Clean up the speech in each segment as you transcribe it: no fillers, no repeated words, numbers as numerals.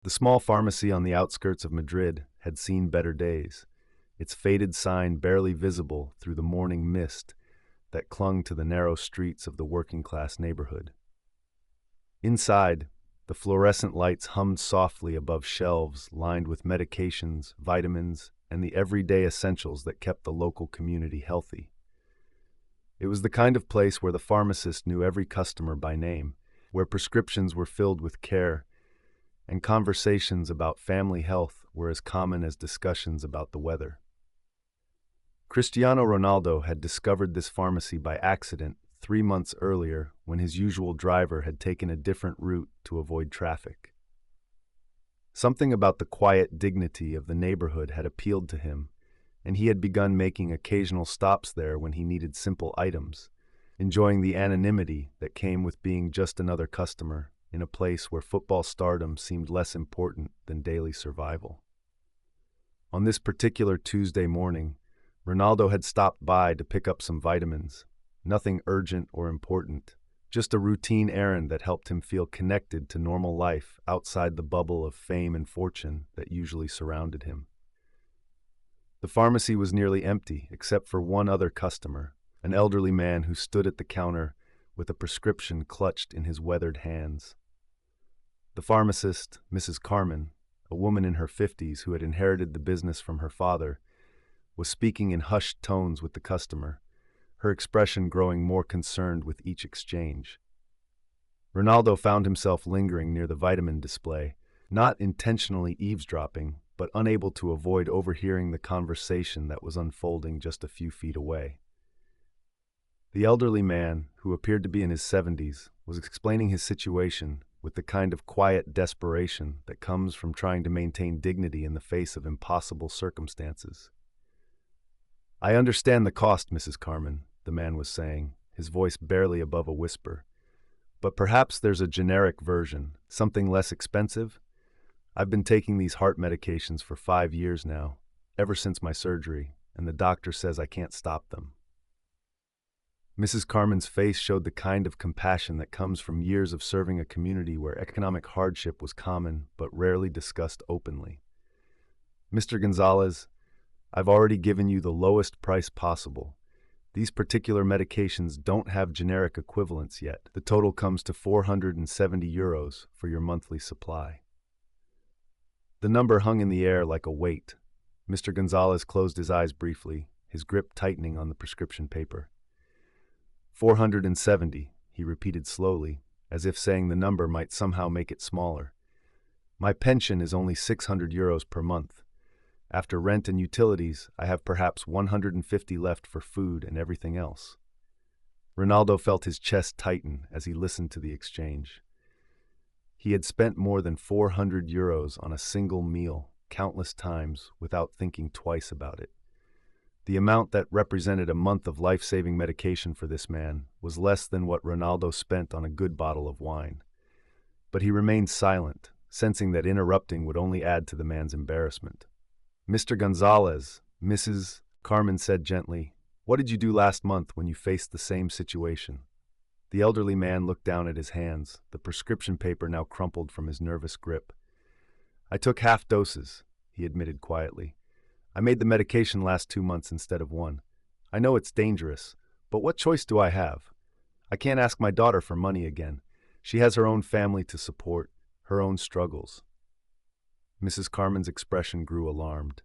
The small pharmacy on the outskirts of Madrid had seen better days, its faded sign barely visible through the morning mist that clung to the narrow streets of the working-class neighborhood. Inside, the fluorescent lights hummed softly above shelves lined with medications, vitamins, and the everyday essentials that kept the local community healthy. It was the kind of place where the pharmacist knew every customer by name, where prescriptions were filled with care, and conversations about family health were as common as discussions about the weather. Cristiano Ronaldo had discovered this pharmacy by accident 3 months earlier when his usual driver had taken a different route to avoid traffic. Something about the quiet dignity of the neighborhood had appealed to him, and he had begun making occasional stops there when he needed simple items, enjoying the anonymity that came with being just another customer in a place where football stardom seemed less important than daily survival. On this particular Tuesday morning, Ronaldo had stopped by to pick up some vitamins. Nothing urgent or important, just a routine errand that helped him feel connected to normal life outside the bubble of fame and fortune that usually surrounded him. The pharmacy was nearly empty, except for one other customer, an elderly man who stood at the counter with a prescription clutched in his weathered hands. The pharmacist, Mrs. Carmen, a woman in her 50s who had inherited the business from her father, was speaking in hushed tones with the customer, her expression growing more concerned with each exchange. Ronaldo found himself lingering near the vitamin display, not intentionally eavesdropping, but unable to avoid overhearing the conversation that was unfolding just a few feet away. The elderly man, who appeared to be in his 70s, was explaining his situation with the kind of quiet desperation that comes from trying to maintain dignity in the face of impossible circumstances. "I understand the cost, Mrs. Carmen," the man was saying, his voice barely above a whisper. "But perhaps there's a generic version, something less expensive? I've been taking these heart medications for 5 years now, ever since my surgery, and the doctor says I can't stop them." Mrs. Carmen's face showed the kind of compassion that comes from years of serving a community where economic hardship was common but rarely discussed openly. "Mr. Gonzalez, I've already given you the lowest price possible. These particular medications don't have generic equivalents yet. The total comes to €470 for your monthly supply." The number hung in the air like a weight. Mr. Gonzalez closed his eyes briefly, his grip tightening on the prescription paper. 470, he repeated slowly, as if saying the number might somehow make it smaller. "My pension is only €600 per month. After rent and utilities, I have perhaps 150 left for food and everything else." Ronaldo felt his chest tighten as he listened to the exchange. He had spent more than €400 on a single meal countless times without thinking twice about it. The amount that represented a month of life-saving medication for this man was less than what Ronaldo spent on a good bottle of wine. But he remained silent, sensing that interrupting would only add to the man's embarrassment. "Mr. Gonzalez," Mrs. Carmen said gently, "what did you do last month when you faced the same situation?" The elderly man looked down at his hands, the prescription paper now crumpled from his nervous grip. "I took half doses," he admitted quietly. "I made the medication last 2 months instead of 1. I know it's dangerous, but what choice do I have? I can't ask my daughter for money again. She has her own family to support, her own struggles." Mrs. Carmen's expression grew alarmed.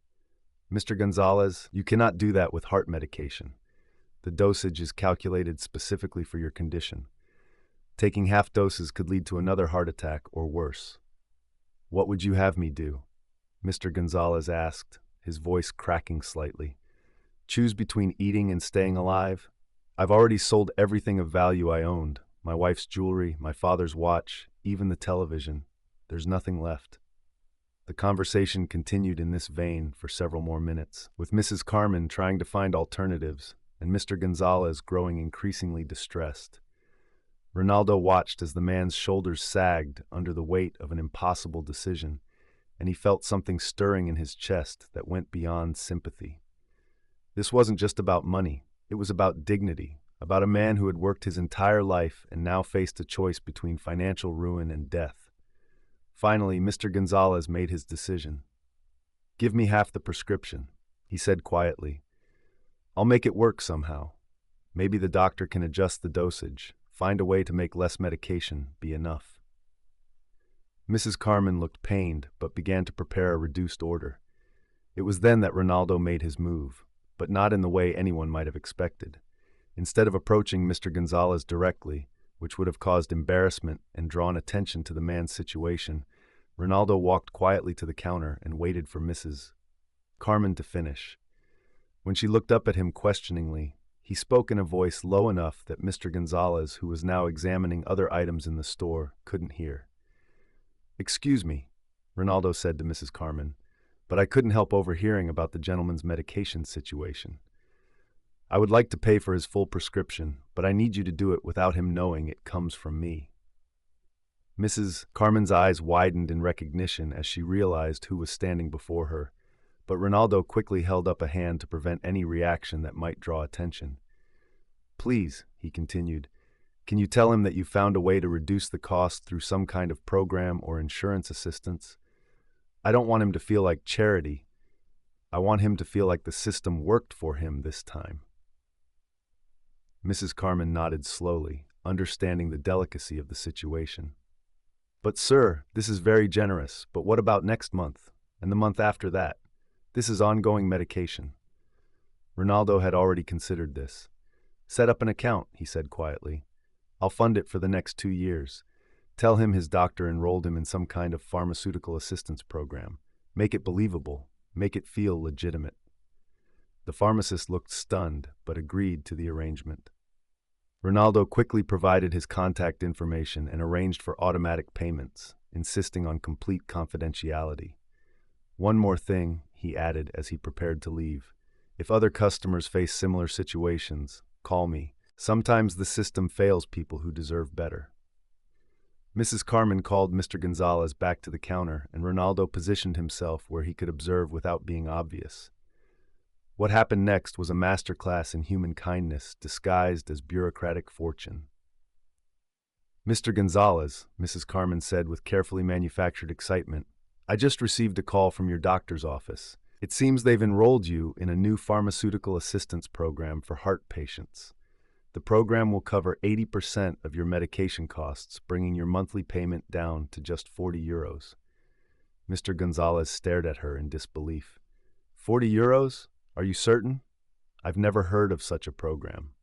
"Mr. Gonzalez, you cannot do that with heart medication. The dosage is calculated specifically for your condition. Taking half doses could lead to another heart attack or worse." "What would you have me do?" Mr. Gonzalez asked, his voice cracking slightly. "Choose between eating and staying alive? I've already sold everything of value I owned, my wife's jewelry, my father's watch, even the television. There's nothing left." The conversation continued in this vein for several more minutes, with Mrs. Carmen trying to find alternatives and Mr. Gonzalez growing increasingly distressed. Ronaldo watched as the man's shoulders sagged under the weight of an impossible decision, and he felt something stirring in his chest that went beyond sympathy. This wasn't just about money, it was about dignity, about a man who had worked his entire life and now faced a choice between financial ruin and death. Finally, Mr. Gonzalez made his decision. "Give me half the prescription," he said quietly. "I'll make it work somehow. Maybe the doctor can adjust the dosage, find a way to make less medication be enough." Mrs. Carmen looked pained, but began to prepare a reduced order. It was then that Ronaldo made his move, but not in the way anyone might have expected. Instead of approaching Mr. Gonzalez directly, which would have caused embarrassment and drawn attention to the man's situation, Ronaldo walked quietly to the counter and waited for Mrs. Carmen to finish. When she looked up at him questioningly, he spoke in a voice low enough that Mr. Gonzalez, who was now examining other items in the store, couldn't hear. "Excuse me," Ronaldo said to Mrs. Carmen, "but I couldn't help overhearing about the gentleman's medication situation. I would like to pay for his full prescription, but I need you to do it without him knowing it comes from me." Mrs. Carmen's eyes widened in recognition as she realized who was standing before her, but Ronaldo quickly held up a hand to prevent any reaction that might draw attention. "Please," he continued, "can you tell him that you found a way to reduce the cost through some kind of program or insurance assistance? I don't want him to feel like charity. I want him to feel like the system worked for him this time." Mrs. Carmen nodded slowly, understanding the delicacy of the situation. "But sir, this is very generous, but what about next month, and the month after that? This is ongoing medication." Ronaldo had already considered this. "Set up an account," he said quietly. "I'll fund it for the next 2 years. Tell him his doctor enrolled him in some kind of pharmaceutical assistance program. Make it believable. Make it feel legitimate." The pharmacist looked stunned, but agreed to the arrangement. Ronaldo quickly provided his contact information and arranged for automatic payments, insisting on complete confidentiality. "One more thing," he added as he prepared to leave. "If other customers face similar situations, call me. Sometimes the system fails people who deserve better." Mrs. Carmen called Mr. Gonzalez back to the counter, and Ronaldo positioned himself where he could observe without being obvious. What happened next was a masterclass in human kindness disguised as bureaucratic fortune. "Mr. Gonzalez," Mrs. Carmen said with carefully manufactured excitement, "I just received a call from your doctor's office. It seems they've enrolled you in a new pharmaceutical assistance program for heart patients. The program will cover 80% of your medication costs, bringing your monthly payment down to just €40. Mr. Gonzalez stared at her in disbelief. €40? Are you certain? I've never heard of such a program."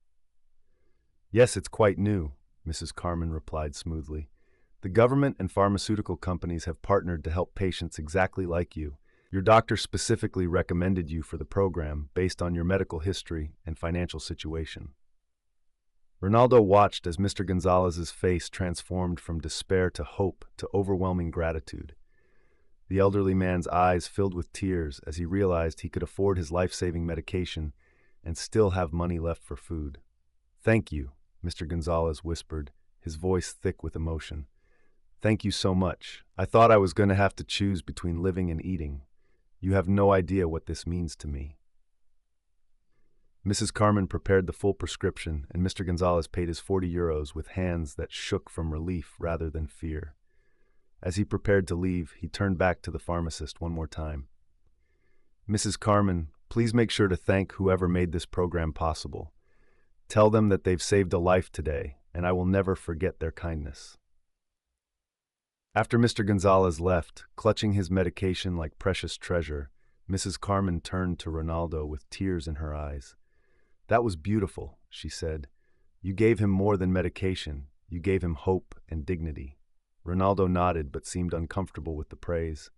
"Yes, it's quite new," Mrs. Carmen replied smoothly. "The government and pharmaceutical companies have partnered to help patients exactly like you. Your doctor specifically recommended you for the program based on your medical history and financial situation." Ronaldo watched as Mr. Gonzalez's face transformed from despair to hope to overwhelming gratitude. The elderly man's eyes filled with tears as he realized he could afford his life-saving medication and still have money left for food. "Thank you," Mr. Gonzalez whispered, his voice thick with emotion. "Thank you so much. I thought I was going to have to choose between living and eating. You have no idea what this means to me." Mrs. Carmen prepared the full prescription, and Mr. Gonzalez paid his €40 with hands that shook from relief rather than fear. As he prepared to leave, he turned back to the pharmacist one more time. "Mrs. Carmen, please make sure to thank whoever made this program possible. Tell them that they've saved a life today, and I will never forget their kindness." After Mr. Gonzalez left, clutching his medication like precious treasure, Mrs. Carmen turned to Ronaldo with tears in her eyes. "That was beautiful," she said. "You gave him more than medication. You gave him hope and dignity." Ronaldo nodded but seemed uncomfortable with the praise.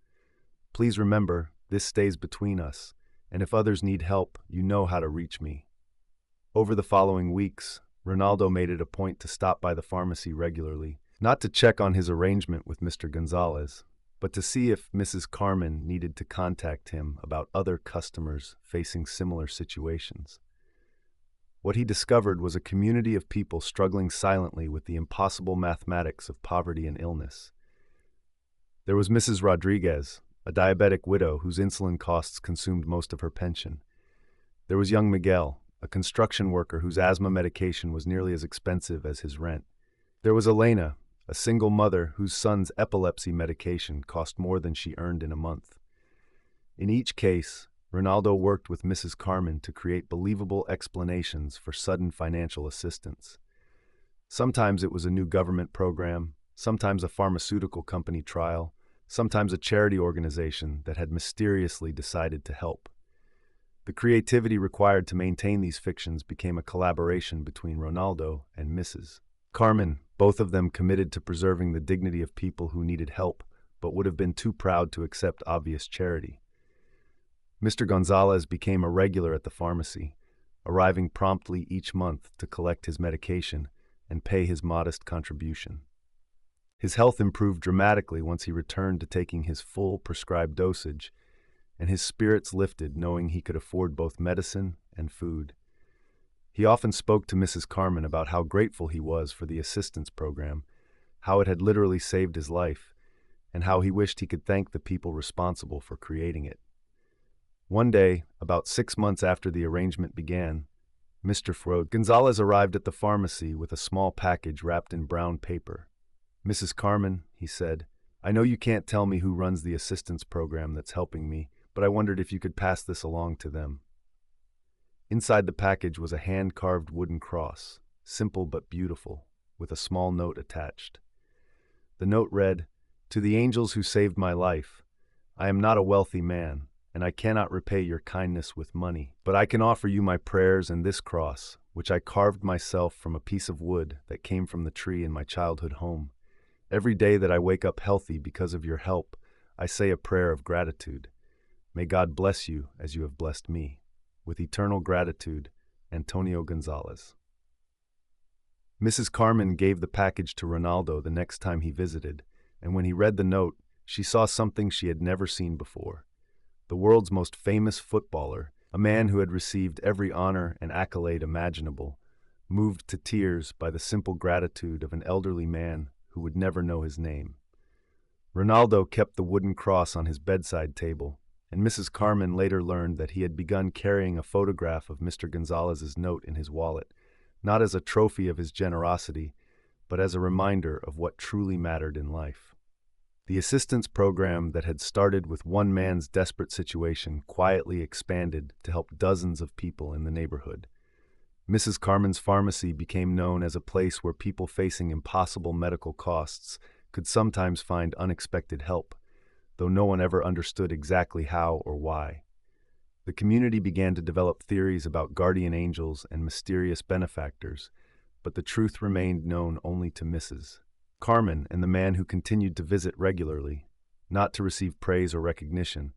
"Please remember, this stays between us, and if others need help, you know how to reach me." Over the following weeks, Ronaldo made it a point to stop by the pharmacy regularly, not to check on his arrangement with Mr. Gonzalez, but to see if Mrs. Carmen needed to contact him about other customers facing similar situations. What he discovered was a community of people struggling silently with the impossible mathematics of poverty and illness. There was Mrs. Rodriguez, a diabetic widow whose insulin costs consumed most of her pension. There was young Miguel, a construction worker whose asthma medication was nearly as expensive as his rent. There was Elena, a single mother whose son's epilepsy medication cost more than she earned in a month. In each case, Ronaldo worked with Mrs. Carmen to create believable explanations for sudden financial assistance. Sometimes it was a new government program, sometimes a pharmaceutical company trial, sometimes a charity organization that had mysteriously decided to help. The creativity required to maintain these fictions became a collaboration between Ronaldo and Mrs. Carmen, both of them committed to preserving the dignity of people who needed help but would have been too proud to accept obvious charity. Mr. Gonzalez became a regular at the pharmacy, arriving promptly each month to collect his medication and pay his modest contribution. His health improved dramatically once he returned to taking his full prescribed dosage, and his spirits lifted knowing he could afford both medicine and food. He often spoke to Mrs. Carmen about how grateful he was for the assistance program, how it had literally saved his life, and how he wished he could thank the people responsible for creating it. One day, about 6 months after the arrangement began, Mr. Gonzalez arrived at the pharmacy with a small package wrapped in brown paper. "Mrs. Carmen," he said, "I know you can't tell me who runs the assistance program that's helping me, but I wondered if you could pass this along to them." Inside the package was a hand-carved wooden cross, simple but beautiful, with a small note attached. The note read, "To the angels who saved my life, I am not a wealthy man, and I cannot repay your kindness with money, but I can offer you my prayers and this cross, which I carved myself from a piece of wood that came from the tree in my childhood home. Every day that I wake up healthy because of your help, I say a prayer of gratitude. May God bless you as you have blessed me. With eternal gratitude, Antonio Gonzalez." Mrs. Carmen gave the package to Ronaldo the next time he visited, and when he read the note, she saw something she had never seen before. The world's most famous footballer, a man who had received every honor and accolade imaginable, moved to tears by the simple gratitude of an elderly man who would never know his name. Ronaldo kept the wooden cross on his bedside table, and Mrs. Carmen later learned that he had begun carrying a photograph of Mr. Gonzalez's note in his wallet, not as a trophy of his generosity, but as a reminder of what truly mattered in life. The assistance program that had started with one man's desperate situation quietly expanded to help dozens of people in the neighborhood. Mrs. Carmen's pharmacy became known as a place where people facing impossible medical costs could sometimes find unexpected help, though no one ever understood exactly how or why. The community began to develop theories about guardian angels and mysterious benefactors, but the truth remained known only to Mrs. Carmen and the man who continued to visit regularly, not to receive praise or recognition,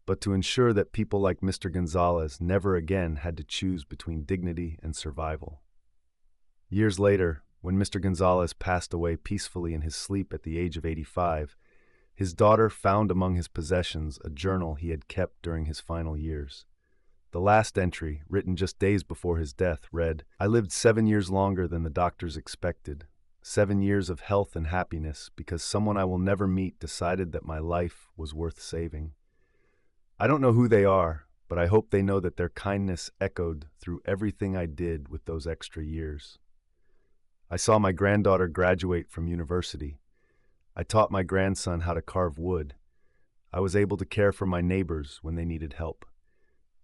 but to ensure that people like Mr. Gonzalez never again had to choose between dignity and survival. Years later, when Mr. Gonzalez passed away peacefully in his sleep at the age of 85, his daughter found among his possessions a journal he had kept during his final years. The last entry, written just days before his death, read, "I lived 7 years longer than the doctors expected. 7 years of health and happiness because someone I will never meet decided that my life was worth saving. I don't know who they are, but I hope they know that their kindness echoed through everything I did with those extra years. I saw my granddaughter graduate from university. I taught my grandson how to carve wood. I was able to care for my neighbors when they needed help.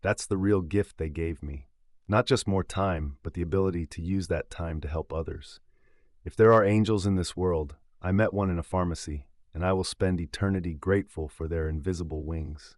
That's the real gift they gave me. Not just more time, but the ability to use that time to help others. If there are angels in this world, I met one in a pharmacy, and I will spend eternity grateful for their invisible wings."